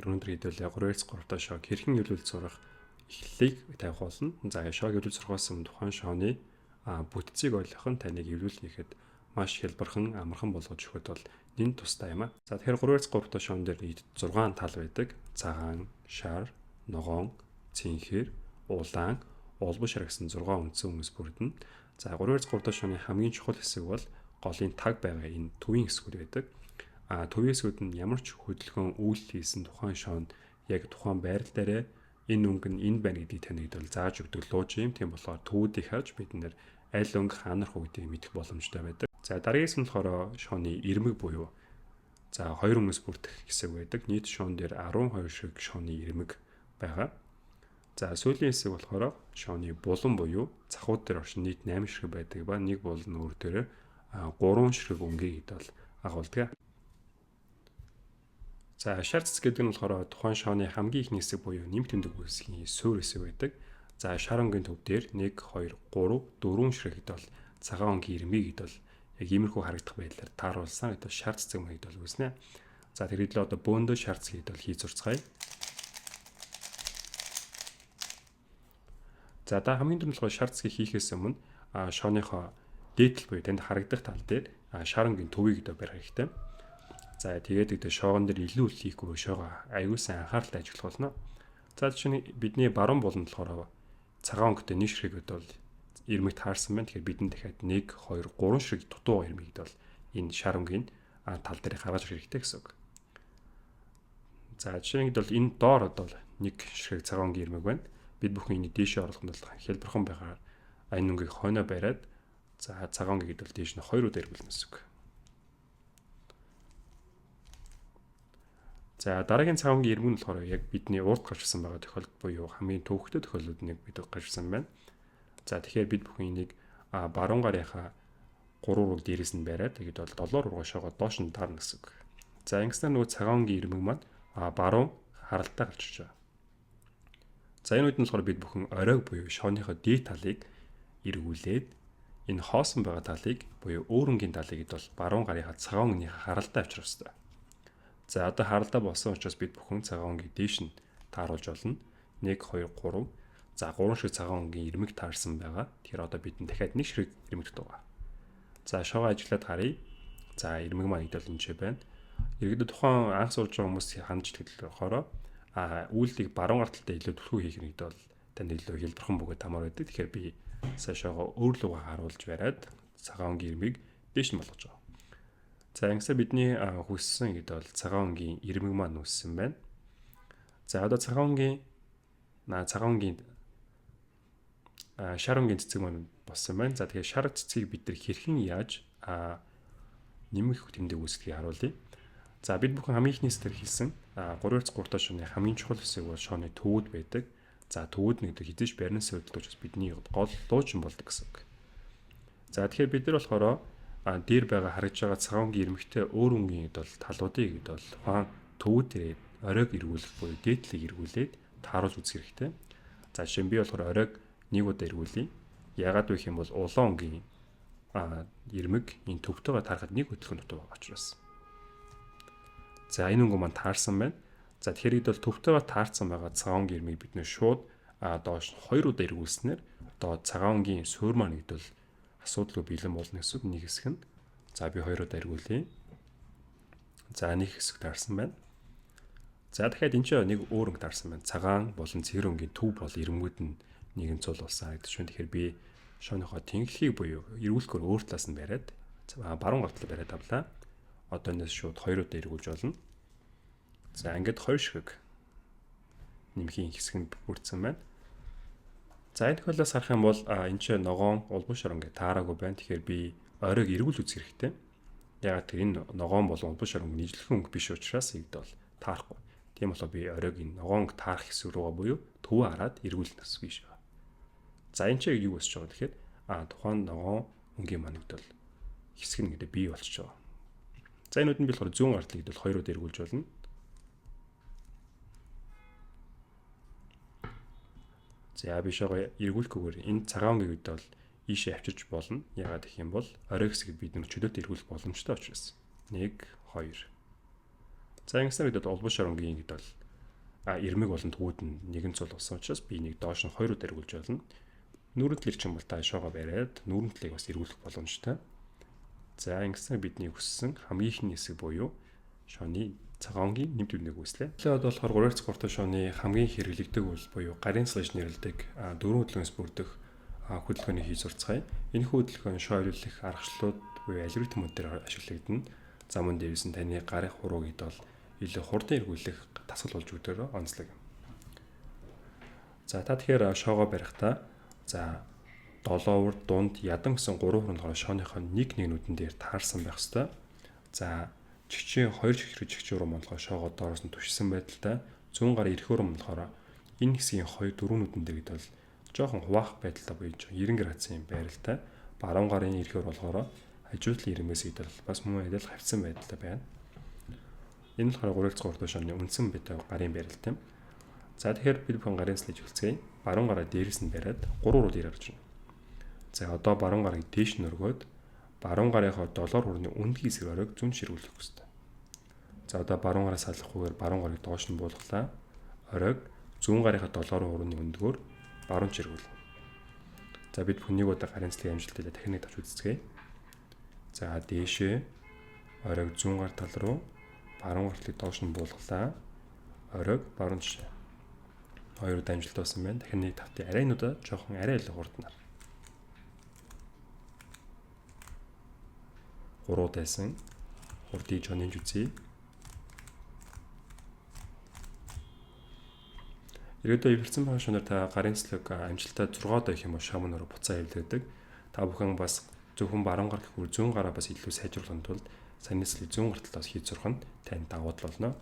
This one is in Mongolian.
Өнөөдөр хэдүүл 3-3 дахь шог хэрхэн илүүл зурах эхлэлийг тавих болно. За шог илүүл зурхаас өмнө тухайн шооны бүтцийг ойлгох нь таныг илүүлнийхэд маш хэлбэрхэн амархан болгож өгөхөд бол нэн тустай юм а. За тэгэхээр 3-3 дахь шоон дээр 6 тал байдаг. Цагаан, шар, ногоон, цэнхэр, улаан, улбан шар гэсэн 6 үндсэн хүмүүс бүрдэнэ. За 3-3 дахь шооны хамгийн чухал хэсэг бол голын таг байгаа энэ төвийн хэсгүүд байдаг. Төвийн хэсгүүд нь ямар ч хөдөлгөөн үйлдэл хийсэн тухайн шоонд яг тухайн байрал дээрээ энэ өнгө нь энэ байна гэдгийг танигд бол зааж өгдөг лууж юм. Тийм болохоор төвүүдийг харж бид нэр аль өнгө хаанарх үедээ мэдэх боломжтой байдаг. За дараагийнс нь болохоор шооны ирмэг буюу за 2 хүмүүс бүрдэх хэсэг байдаг. Нийт шоон дээр 12 шиг шооны ирмэг байгаа. За сүүлийн хэсэг болохоор шооны булан буюу цахууд дээр оршин нийт 8 ширхэг байдаг ба нэг булан өөр дээр 3 ширхэг өнгийг бол агуулдаг. За шар цэц гэдэг нь болохоор тухайн шооны хамгийн ихний хэсэг буюу нэмт тэмдэг бүсгийн суур хэсэг байдаг. За шар өнгийн төв дээр 1 2 3 4 ширхэгт бол цагаан өнгийн ирмэг гэдэл яг иймэрхүү харагдах байдлаар тааруулсан гэдэг шар цэцэг маяг бол үүснэ. За тэр хэдлээ одоо бөөндөө шар цэцэг гэдэл хийж зурцгаая. За та хамгийн түрүүнд болохоор шар цэцгийг хийхээс өмнө шооныхоо дээдл буюу танд харагдах тал дээр шар өнгийн төвийг гэдэг барих хэрэгтэй. За тэгээд шоогон дээр илүү хийхгүй шоогоо аюул сан анхааралтай ажиглах болно. За жишээ нь бидний баруун буланд болохоор цагаан өнгөтэй нэг ширхэг бол ирмэг таарсан байна. Тэгэхээр бидэнд дахиад 1 2 3 ширхэг дутуу ирмэгд бол энэ шар өнгийн тал дээр гаргаж ирэх хэрэгтэй гэсэн үг. За жишээ нь бол энэ доор одоо 1 ширхэг цагаан өнгийн ирмэг байна. Бид бүхэн энийг дээшээ оруулахад бол хэлбэрхэн байгаар энэ өнгийг хойноо бариад за цагаан өнгийг бол дээш нь 2 удаа эргүүлнэ гэсэн үг. За дараагийн цагаан өнгийн ирмэг нь болохоор яг бидний урд гарчсан байгаа тохиолдол буюу хамгийн төвөгтэй тохиолдлуудыг бид гарчсан байна. За тэгэхээр бид бүхэн энийг баруун гарынхаа 3 ураг дээрээс нь бариад тэгэд бол 7 ургаа шоогоо доош нь дарна гэсэн үг. За ингэснээр нөгөө цагаан өнгийн ирмэг маань баруун харалтаа гарч ирж байгаа. За энэ үед нь болохоор бид бүхэн оройг буюу шооныхоо дээд талыг эргүүлээд энэ хоосон байгаа талыг буюу өөр өнгийн талыг бол баруун гарынхаа цагаан өнгийнхаа харалтаа авчрах хэрэгтэй. За одоо харалтаа болсон учраас бид бүхэн цагаан өнгийг дээш нь тааруулж болно. 1 2 3. За 3 шиг цагаан өнгийн ирмэг таарсан байгаа. Тэгэхээр одоо бидэнд дахиад 1 ширхэг ирмэгт байгаа. За шоогоо ажиллаад харъя. За ирмэг маань идэл энэ байна. Иргэдэд тухайн анх сурж байгаа хүмүүс хандж хэлэхээр үйлдэлийг баруун гарталтай илүү түлхүү хийх нэгд бол танд илүү хэлбэрхэн бөгөөд амар байдаг. Тэгэхээр би сая шоогоо өөр лугаа харуулж бариад цагаан өнгийн ирмэг дээш нь болгож байгаа. За ингэсээ бидний хүссэн гэдэг бол цагаан өнгийн ирмэг маань үссэн байна. За одоо цагаан өнгийн шар өнгийн цэцэг маань болсон байна. За тэгэхээр шар цэцгийг бид нар хэрхэн яаж нэмэх тэмдэг үүсгэхийг харуулъя. За бид бүхэн хамгийн ихнээс тэр хэлсэн 3-3 дахь шооны хамгийн чухал хэсэг бол шооны төвүүд байдаг. За төвүүд нэгдэх хизээш баримтын сүйдэлж бидний гол луучин болдог гэсэн үг. За тэгэхээр бид нар болохоор дээр байгаа харагдж байгаа цагаан өнгийн ирмэгтэй өөр өнгийн бол талуудыг бол ухаан төвүүд дээр оройг эргүүлэх буюу дээдлийг эргүүлээд тааруулж үзэх хэрэгтэй. За жишээ нь би болохоор оройг нэг удаа эргүүлье. Яагаад вэ гэх юм бол улаан өнгийн ирмэг энэ төвтэйгээ таарахад нэг хөдөлгөөн дутуу байгаа учраас. За энэ өнгө маань таарсан байна. За тэгэхээр бол төвтэйгээ таарсан байгаа цагаан өнгийн ирмэг бид нэ шууд доош 2 удаа эргүүлснээр одоо цагаан өнгийн суурь маань гэдэл асуудалгүй бэлэн болно гэсэн нэг хэсэг нь. За би 2 удаа эргүүлье. За нэг хэсэг таарсан байна. За дахиад энэ ч нэг өөр өнгө таарсан байна. Цагаан болон цэгэр өнгийн төв бол ирмгүүд нь нэгэн цул болсон гэдэг чинь. Тэгэхээр би шооныхоо тэнхлэхийг буюу эргүүлэхээр өөр талаас нь бариад баруун гартал бариад авлаа. Одоо энэс шууд 2 удаа эргүүлж болно. За ингээд 2 ширхэг нэмхийн хэсэг нь бүрдсэн байна. За энэ тохиолдолд харах юм бол энэ ч ногоон улбан шар ингээд таараагүй байна. Тэгэхээр би оройг эргүүл үзэх хэрэгтэй. Ягаад тэр энэ ногоон болон улбан шар өнгө нийлжлэхэн өнгө биш учраас игд бол таарахгүй. Тийм болохоор би оройг энэ ногоон өнгө таарах хэсэг рүүгээ буюу төвөө хараад эргүүлнэ гэсэн үг шүү. За энэ ч юу болчих вэ гэхээр тухайн ногоон өнгийн манагд бол хэсэг нь гэдэг бий болчих жоо. За энэ үдэнд би болохоор зүүн гартлыг бол 2 удаа эргүүлж болно. За би шоогоо эргүүлэхгүйгээр энэ цагаан өнгийг бол ийшээ авчирч болно. Ягаад гэх юм бол орой хэсгийг бид нэг чөлөөтэй эргүүлэх боломжтой учраас. 1 2. За ингэснээр бид улбан шар өнгийн бол Ирмэг болон тгүүд нь нэгэн цул болсон учраас би энийг доош нь 2-оор эргүүлж болно. Нүүрэн талыг чинь бол та шоогоо бариад нүүрэн талыг бас эргүүлэх боломжтой. За ингэсэн бидний хүссэн хамгийн ихний хэсэг буюу шооны цагаангийн нэмт үднийг үүслээ. Тэгээд болохоор 3-р цогт шооны хамгийн хэрэглэгдэг үйл буюу гарын цал гэж нэрлэдэг 4 хөдөлгөөнөөс бүрдэх хөдөлгөөнийг хийж сурцгаая. Энэ хөдөлгөөн шоо илрүүлэх аргачлалууд буюу алгоритмууд дээр ашиглагдана. За мөн дээрээс нь таны гарын хуруугид бол илүү хурдан эргүүлэх дасгал болж өгдөөр онцлог. За та тэгэхээр шоогоо барихдаа за долоовор дунд ядан гэсэн 3 хурлахаар шооныхоо нэг нэгнүүдэн дээр таарсан байх ёстой. За чигчийн 2 чигчүүр болохоор шоогоо доороос нь түшсэн байдалтай 100 гар ирэхөөр болохоор энэ хэсгийн 2-4 нүдэн дээр бол жоохон хуваах байдалтай буюу 90 градусын байралтай баруун гарын ирэхөөр болохоор хажуудлын ирмээс идэл бас мөн адил хавцсан байдалтай байна. Энэ болохоор 3-р цогт шооны үндсэн бит гарын байралт юм. За тэгэхээр бид бүхэн гарын цалыг хэлцгээе. Баруун гараа дээрээс нь бариад 3-оор ирж байна. За одоо баруун гарыг дээш нь өргөөд баруун гарынхаа 7 хүрээний үндгийн хэсэг оройг зүүн ширүүлэх хэрэгтэй. За одоо баруун гараа салахгүйгээр баруун гарыг доош нь буулгалаа. Оройг зүүн гарынхаа 7 хүрээний өндгөөр баруун ширүүлнэ. За бид бүхэн нэг удаа гарын цалыг амжилттай дахин нэг тавч үзцгээе. За дээшээ оройг зүүн гар тал руу баруун гарлыг доош нь буулгалаа. Оройг баруун жишээ. 2 удаа амжилттай болсон байна. Дахин нэг тавтын арайнуудаа жоохон арай илүү хурднаар. 3 удаасан хурдыг жонын үзье. Ирээдүйд эвлэрсэн байгаа шөнөөр та гарын цалыг амжилттай 6 удаа их юм уу шамнаар буцаа эвлэдэг. Та бүхэн бас зөвхөн баруун гар гэхүүр зүүн гараа бас илүү сайжруулахын тулд саний цалыг зүүн гар талаас хийж сурах нь танд давуу тал болно.